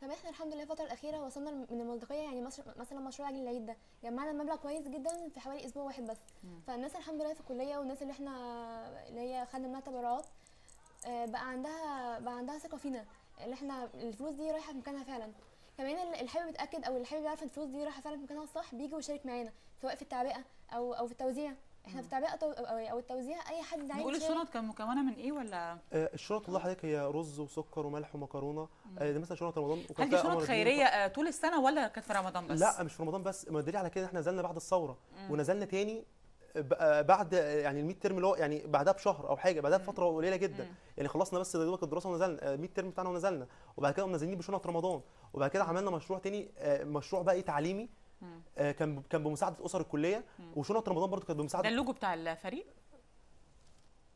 كمان احنا الحمد لله الفتره الاخيره وصلنا من المصداقيه، يعني مثلا مشروع عجل العيد ده جمعنا مبلغ كويس جدا في حوالي اسبوع واحد بس. فالناس الحمد لله في الكليه والناس اللي احنا اللي هي خدنا منها تبرعات بقى عندها ثقه فينا اللي احنا الفلوس دي رايحه في مكانها فعلا. كمان اللي حابب يتاكد او اللي حابب يعرف ان الفلوس دي رايحه فعلا في مكانها الصح بيجي ويشارك معانا، سواء في التعبئه او في التوزيع. احنا في التعبئه او التوزيع اي حد عايز نقول يشارك. الشنط كان مكونه من ايه ولا؟ الشنط والله حضرتك هي رز وسكر وملح ومكرونه. ده مثلا شنط رمضان. هل دي شنط خيريه طول السنه ولا كانت في رمضان بس؟ لا مش في رمضان بس، ما الدليل على كده احنا نزلنا بعد الثوره ونزلنا تاني بعد يعني الميد ترم اللي هو يعني بعدها بشهر او حاجه، بعدها بفتره قليله جدا. يعني خلصنا بس دوبك الدراسه ونزلنا الميد ترم بتاعنا ونزلنا، وبعد كده منزلين بشنط رمضان، وبعد كده عملنا مشروع تاني مشروع بقى تعليمي كان بمساعده اسر الكليه، وشنط رمضان برضو كانت بمساعده. ده اللوجو بتاع الفريق؟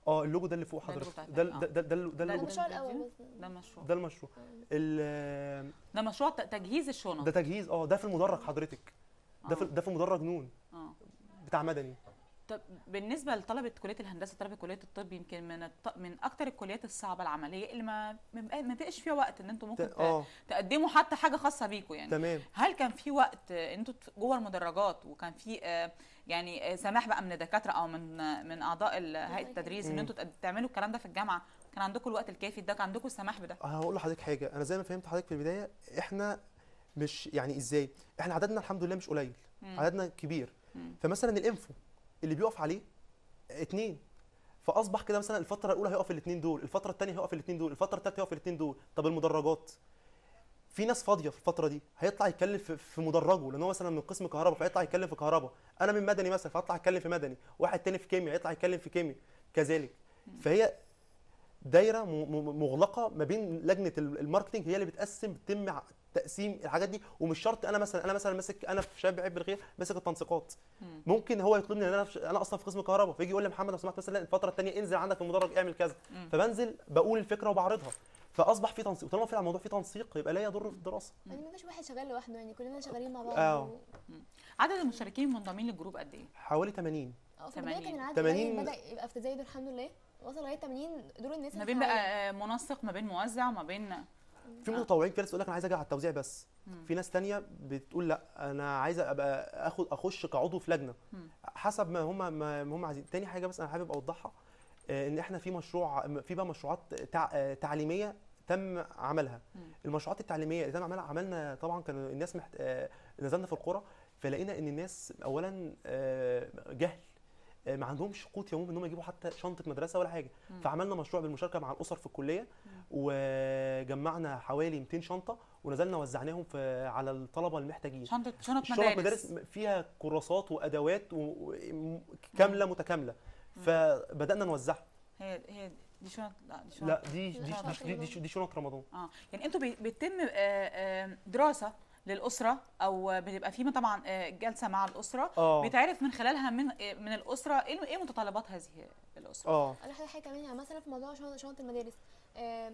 اللوجو ده اللي فوق حضرتك، ده المشروع الاول. ده المشروع ده مشروع تجهيز الشنط. ده تجهيز ده في المدرج حضرتك. ده في مدرج نون بتاع مدني. طب بالنسبه لطلبه كليه الهندسه، طلبه كليه الطب، يمكن من اكتر الكليات الصعبه العمليه اللي ما بقاش فيها وقت ان انتم ممكن تقدموا حتى حاجه خاصه بيكم يعني. تمام. هل كان في وقت انتوا جوه المدرجات وكان في يعني سماح بقى من الدكاتره او من اعضاء هيئه التدريس ان انتوا تعملوا الكلام ده في الجامعه؟ كان عندكم الوقت الكافي ده؟ كان عندكم السماح بده؟ هقول لحضرتك حاجه، انا زي ما فهمت حضرتك في البدايه، احنا مش يعني ازاي، احنا عددنا الحمد لله مش قليل، عددنا كبير. فمثلا الانفو اللي بيقف عليه 2، فاصبح كده مثلا الفتره الاولى هيقف الاثنين دول، الفتره الثانيه هيقف الاثنين دول، الفتره الثالثه هيقف الاثنين دول. طب المدرجات في ناس فاضيه في الفتره دي هيطلع يتكلم في مدرجه، لان هو مثلا من قسم كهرباء فيطلع يتكلم في كهرباء، انا من مدني مثلا فاطلع اتكلم في مدني، واحد تاني في كيمياء يطلع يتكلم في كيمياء كذلك. فهي دايره مغلقه ما بين لجنه الماركتنج، هي اللي بتتم تقسيم الحاجات دي. ومش شرط انا مثلا ماسك، انا في شباب عيب بالخير ماسك التنسيقات، ممكن هو يطلبني ان انا اصلا في قسم كهرباء، فيجي يقول لي محمد لو سمحت مثلا الفتره الثانيه انزل عندك في المدرج اعمل كذا، فبنزل بقول الفكره وبعرضها، فاصبح في تنسيق. طالما في الموضوع في تنسيق يبقى لا يضر في الدراسه. يعني ما فيش واحد شغال لوحده، يعني كلنا شغالين مع بعض. عدد المشتركين المنضمين للجروب قد ايه؟ حوالي 80. في بدايه كان العدد 80 بدا يبقى في تزايد الحمد لله، وصل لغايه 80 دول الناس ما بين بقى منسق، ما بين موزع، ما بين في متطوعين. في ناس تقول لك انا عايز اجي على التوزيع بس، في ناس ثانيه بتقول لا انا عايزه ابقى اخش كعضو في لجنه، حسب ما هم عايزين. تاني حاجه بس انا حابب اوضحها، ان احنا في مشروع، في بقى مشروعات تعليميه تم عملها. المشروعات التعليميه اللي تم عملها، عملنا طبعا كان الناس نزلنا في القرى، فلقينا ان الناس اولا جهل، ما عندهمش قوت يومهم ان هم يجيبوا حتى شنطه مدرسه ولا حاجه. فعملنا مشروع بالمشاركه مع الاسر في الكليه، وجمعنا حوالي 200 شنطه ونزلنا وزعناهم على الطلبه المحتاجين. شنط مدارس فيها كراسات وادوات كامله متكامله، فبدانا نوزعها. هي دي شنط؟ لا دي شنط رمضان. يعني انتوا بيتم دراسه للاسره، او بيبقى في طبعا جلسه مع الاسره بيتعرف من خلالها من الاسره ايه متطلبات هذه الاسره. انا حاجه كمان، يعني مثلا في موضوع شنط المدارس،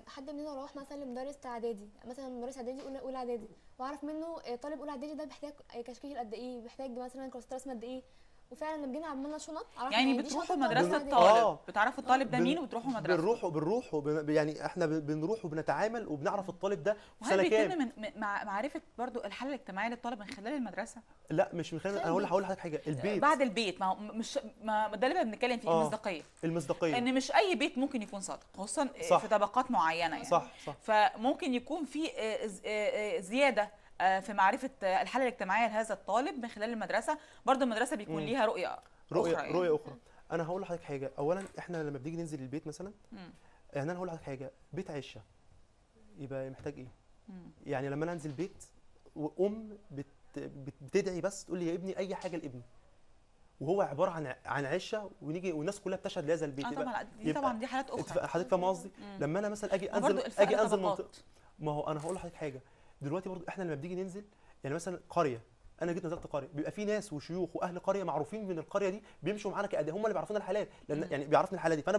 حد مننا راح مثلا لمدرس اعدادي، مثلا مدرس اعدادي اولى اعدادي، واعرف منه طالب اولى اعدادي ده بيحتاج كشكول قد ايه، بيحتاج مثلا كراسات رسم قد ايه. وفعلا لما جينا عملنا شنط يعني بتروحوا مدرسه الطالب، بتعرفوا الطالب ده مين وبتروحوا مدرسه. بنروح يعني احنا بنروح وبنتعامل وبنعرف الطالب ده في سنه كام. وهل بيتم معرفه برضو الحاله الاجتماعيه للطالب من خلال المدرسه؟ لا مش من خلال، انا هقول لحضرتك حاجه، البيت بعد البيت، ما ده اللي بنتكلم فيه، المصداقيه. ان مش اي بيت ممكن يكون صادق، خصوصا في طبقات معينه يعني. صح. فممكن يكون في زياده في معرفه الحاله الاجتماعيه لهذا الطالب من خلال المدرسه. برضو المدرسه بيكون ليها رؤيه اخرى. انا هقول لحضرتك حاجه، اولا احنا لما بنيجي ننزل البيت مثلا، يعني انا هقول لحضرتك حاجه، بيت عشه يبقى محتاج ايه؟ يعني لما انا انزل بيت وام بتدعي بس تقول لي يا ابني اي حاجه لابني، وهو عباره عن عشه، ونيجي والناس كلها بتشهد لهذا البيت. طبعا دي حالات اخرى. حضرتك فاهم قصدي؟ لما انا مثلا اجي انزل منطقه، ما هو انا هقول لحضرتك حاجه دلوقتي برضو، احنا لما بنيجي ننزل يعني مثلا قريه، انا جيت نزلت قريه، بيبقى في ناس وشيوخ واهل قريه معروفين من القريه دي بيمشوا معانا كأداء، هم اللي بيعرفونا الحالات، لان يعني بيعرفني الحاله دي، فانا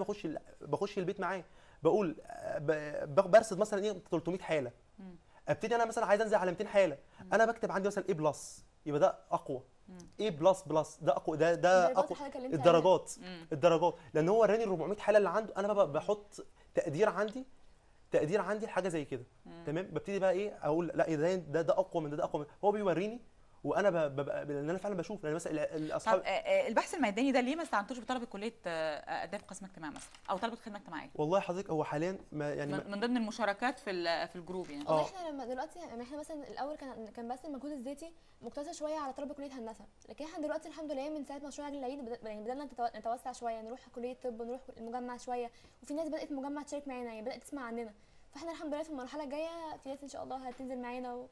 بخش البيت معاه، بقول برصد مثلا ايه 300 حاله، ابتدي انا مثلا عايز انزل على 200 حاله، انا بكتب عندي مثلا A+، يبقى ده اقوى، A++ ده اقوى، ده اقوى الدرجات، لان هو وراني ال 400 حاله اللي عنده، انا بقى بحط تقدير عندي تقدير عندي لحاجه زي كده. تمام، ببتدي بقى ايه اقول لا ده اقوى من ده اقوى من ده. هو بيوريني وانا ببقى لان انا فعلا بشوف، يعني مثلا الاصحاب. طب البحث الميداني ده ليه ما استعنتوش بطلبه كليه اداب قسم اجتماع مثلا او طلبه خدمه اجتماعيه؟ والله حضرتك هو حاليا ما يعني من ضمن المشاركات في الجروب يعني. والله احنا لما دلوقتي يعني احنا مثلا الاول كان بس المجهود الذاتي مقتصر شويه على طلبه كليه هندسه، لكن احنا دلوقتي الحمد لله من ساعه مشروع عجل العيد يعني بدانا نتوسع شويه، نروح كليه طب ونروح المجمع شويه، وفي ناس بدات المجمع تشارك معانا يعني بدات تسمع عننا. فاحنا الحمد لله في المرحله الجايه في ناس ان شاء الله هتنزل معانا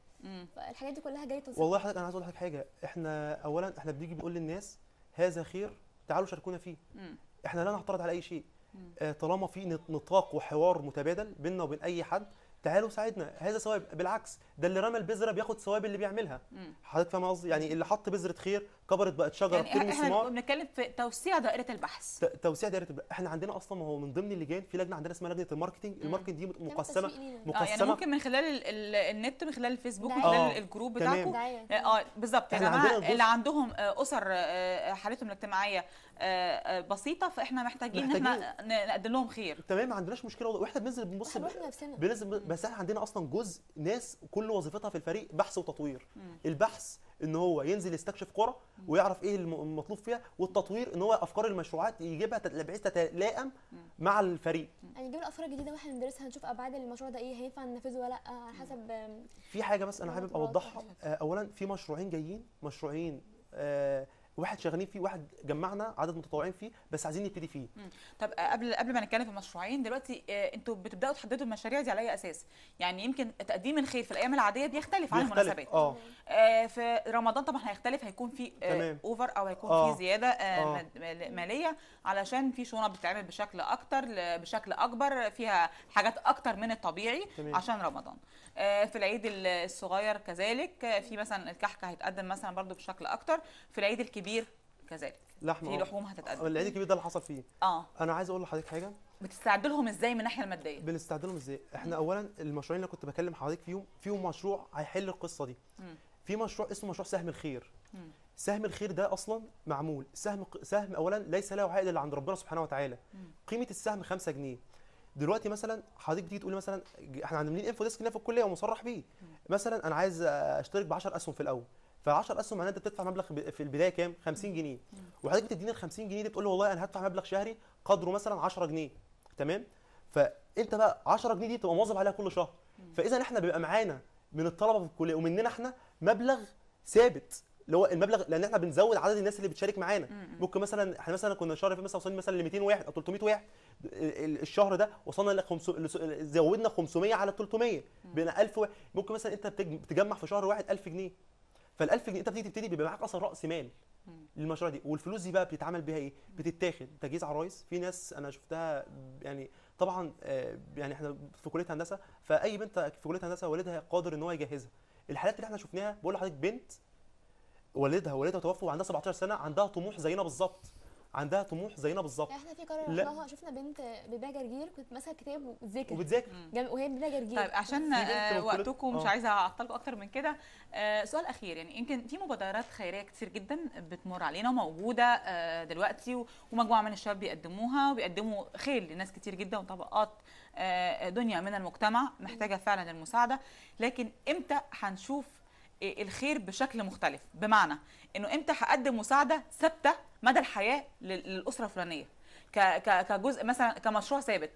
فالحاجات دي كلها جايه توصل. والله حضرتك انا عايز اقول لك حاجه، احنا اولا احنا بنيجي بنقول للناس هذا خير تعالوا شاركونا فيه. احنا لا نعترض على اي شيء طالما في نطاق وحوار متبادل بيننا وبين اي حد. تعالوا ساعدنا، هذا ثواب. بالعكس ده اللي رمى البذره بياخد ثواب اللي بيعملها. حضرتك فاهم قصدي؟ يعني اللي حط بذره خير كبرت بقت شجره يعني بترمي احنا ثمار. بنتكلم في توسيع دائره البحث. توسيع دائره احنا عندنا اصلا، ما هو من ضمن اللجان في لجنه عندنا اسمها لجنه الماركتنج. الماركتنج دي مقسمه يعني ممكن من خلال النت، من خلال الفيسبوك، من دعاية. خلال الجروب بتاعكم. بالظبط يا إحنا جماعه عندنا اللي عندهم اسر حالتهم الاجتماعيه بسيطه، فاحنا محتاجين ان احنا نقدم لهم خير. تمام، ما عندناش مشكله والله، واحنا بننزل بنبص بننزل، بس احنا عندنا اصلا جزء ناس كل وظيفتها في الفريق بحث وتطوير. البحث ان هو ينزل يستكشف قرى ويعرف ايه المطلوب فيها، والتطوير ان هو افكار المشروعات يجيبها بحيث تتلائم مع الفريق. يعني نجيب الافكار الجديده واحنا ندرسها، نشوف ابعاد المشروع ده ايه، هينفع ننفذه ولا لا على حسب. في حاجه بس انا حابب اوضحها. اولا في مشروعين جايين، مشروعين واحد شغالين فيه، واحد جمعنا عدد متطوعين فيه بس عايزين نبتدي فيه. طب قبل ما نتكلم في المشروعين دلوقتي، انتوا بتبداوا تحددوا المشاريع دي على اي اساس؟ يعني يمكن تقديم الخير في الايام العاديه بيختلف عن المناسبات. في رمضان طبعا هيختلف، هيكون في اوفر او هيكون في زياده ماليه علشان في شنط بتتعمل بشكل بشكل اكبر، فيها حاجات اكتر من الطبيعي عشان رمضان. في العيد الصغير كذلك، في مثلا الكحك هيتقدم مثلا برضو بشكل اكتر. في العيد الكبير كذلك لحمه، في لحوم هتتقدم. العيد الكبير ده اللي حصل فيه. انا عايز اقول لحضرتك حاجه. بتستعد لهم ازاي من الناحيه الماديه؟ بنستعد لهم ازاي؟ احنا اولا المشروعين اللي كنت بكلم حضرتك فيهم مشروع هيحل القصه دي. في مشروع اسمه مشروع سهم الخير. سهم الخير ده اصلا معمول سهم اولا ليس له عائد الا عند ربنا سبحانه وتعالى. قيمه السهم 5 جنيه. دلوقتي مثلا حضرتك تيجي تقولي مثلا احنا عاملين انفو ديسك هنا في الكليه ومصرح بيه. مثلا انا عايز اشترك ب 10 اسهم في الاول، ف10 اسهم معناها انت بتدفع مبلغ في البدايه كام؟ 50 جنيه. وحضرتك بتديني ال 50 جنيه دي بتقول لي والله انا هدفع مبلغ شهري قدره مثلا 10 جنيه. تمام؟ فانت بقى 10 جنيه دي تبقى مواظب عليها كل شهر. فاذا احنا بيبقى معانا من الطلبه في الكليه ومننا احنا مبلغ ثابت، اللي هو المبلغ، لان احنا بنزود عدد الناس اللي بتشارك معانا. ممكن مثلا احنا مثلا كنا الشهر مثلا وصلنا مثلا ل 200 واحد او 300 واحد. الشهر ده وصلنا زودنا 500 على 300 بقينا 1000 واحد. ممكن مثلا انت بتجمع في شهر واحد 1000 جنيه. فال1000 جنيه انت بتيجي تبتدي بيبقى معاك اصلا راس مال للمشروع دي. والفلوس دي بقى بتتعمل بيها ايه؟ بتتاخد تجهيز عرايس. في ناس انا شفتها يعني طبعا يعني احنا في كليه هندسه، فاي بنت في كليه هندسه والدها قادر ان هو يجهزها. الحالات اللي احنا شفناها بقول لحضرتك بنت والدها توفى وعندها 17 سنه، عندها طموح زينا بالظبط. عندها طموح زينا بالظبط. احنا في قريه رحناها شفنا بنت بتبيع جرجير، كنت ماسكه كتاب وبتذاكر وهي بتبيع جرجير. طيب عشان وقتكم مش عايزه اعطلكم اكتر من كده، سؤال اخير. يعني يمكن في مبادرات خيريه كتير جدا بتمر علينا وموجوده دلوقتي، ومجموعه من الشباب بيقدموها وبيقدموا خير لناس كتير جدا وطبقات دنيا من المجتمع محتاجه فعلا المساعده. لكن امتى هنشوف الخير بشكل مختلف؟ بمعنى انه امتى هقدم مساعده ثابته مدى الحياه للاسره الفلانيه كجزء مثلا كمشروع ثابت،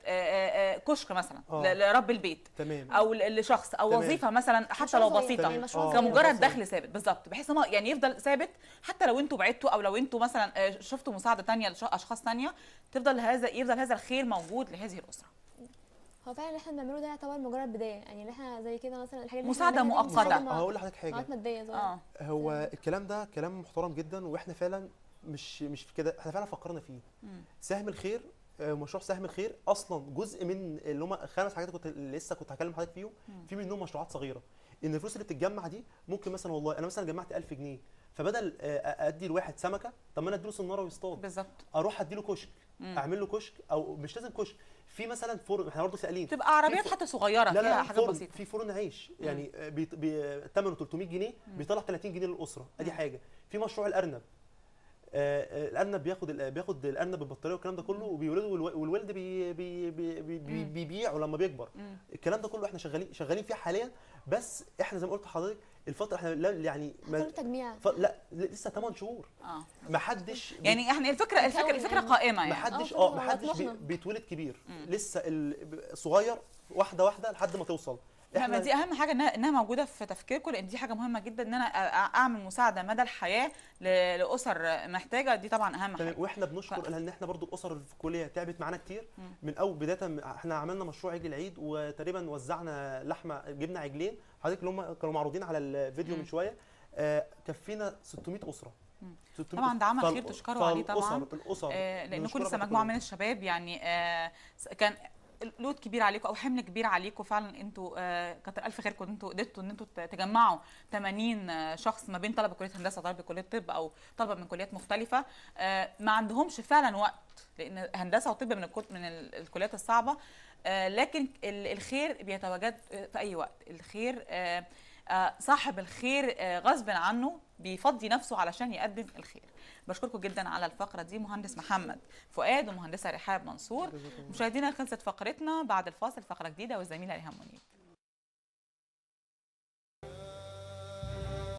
كشك مثلا لرب البيت، تمام، او لشخص، او تمام. وظيفه مثلا حتى لو بسيطه كمجرد دخل ثابت. بالظبط، بحيث انه يعني يفضل ثابت حتى لو انتوا بعدتوا، او لو انتوا مثلا شفتوا مساعده ثانيه لاشخاص ثانيه، يفضل هذا الخير موجود لهذه الاسره. هو فعلا اللي احنا بنعمله ده يعتبر مجرد بدايه، يعني اللي احنا زي كده مثلا الحاجات اللي مساعده مؤقته. هقول لحضرتك حاجه ماديه صغيره. هو الكلام ده كلام محترم جدا، واحنا فعلا مش في كده، احنا فعلا فكرنا فيه. سهم الخير، مشروع سهم الخير اصلا جزء من اللي هم 5 حاجات كنت لسه هكلم حضرتك فيهم. في منهم مشروعات صغيره، ان الفلوس اللي بتتجمع دي ممكن مثلا والله انا مثلا جمعت 1000 جنيه، فبدل ادي لواحد سمكه، طب ما انا اديله صناره ويصطاد. بالظبط، اروح اديله كشك، اعمل له كشك، او مش لازم كشك، في مثلا فرن، احنا برضه سائلين تبقى عربيات حتى صغيره فيها حاجات بسيطه. في فرن عيش يعني ثمنه 300 جنيه بيطلع 30 جنيه للاسره، ادي حاجه. في مشروع الارنب، الارنب بياخد الارنب البطاريه والكلام ده كله وبيولده، والولد بيبيع ولما بيكبر. الكلام ده كله احنا شغالين فيه حاليا. بس احنا زي ما قلت لحضرتك الفتره احنا يعني فتره تجميع لا لسه 8 شهور. ما حدش يعني احنا الفكره قائمه يعني. ما حدش بيتولد كبير، لسه صغير واحده واحده لحد ما توصل. احنا دي اهم حاجه انها موجوده في تفكيركم، لان دي حاجه مهمه جدا ان انا اعمل مساعده مدى الحياه لاسر محتاجه. دي طبعا اهم حاجه. واحنا بنشكر لان احنا برضو الاسر اللي في الكليه تعبت معانا كتير. من اول بدايه احنا عملنا مشروع عيد العيد وتقريبا وزعنا لحمه، جبنا عجلين حضرتك اللي هم كانوا معروضين على الفيديو من شويه. كفينا 600 اسره. طبعا ده عمل خير تشكروا عليه طبعا. الاسر لان كل لسه مجموعه من الشباب يعني كان لود كبير عليكم او حمل كبير عليكم فعلا. انتوا كتر الف خيركم ان انتوا قدرتوا ان انتوا تجمعوا 80 شخص ما بين طلبه كليه هندسه وطلبه كليه طب او طلبه من كليات مختلفه ما عندهمش فعلا وقت، لان هندسه وطب من الكليات الصعبه. لكن الخير بيتواجد في اي وقت. الخير صاحب الخير غصب عنه بيفضي نفسه علشان يقدم الخير. بشكركم جدا على الفقره دي مهندس محمد فؤاد ومهندسه رحاب منصور. مشاهدينا خلصت فقرتنا، بعد الفاصل فقره جديده والزميله ريهام منير.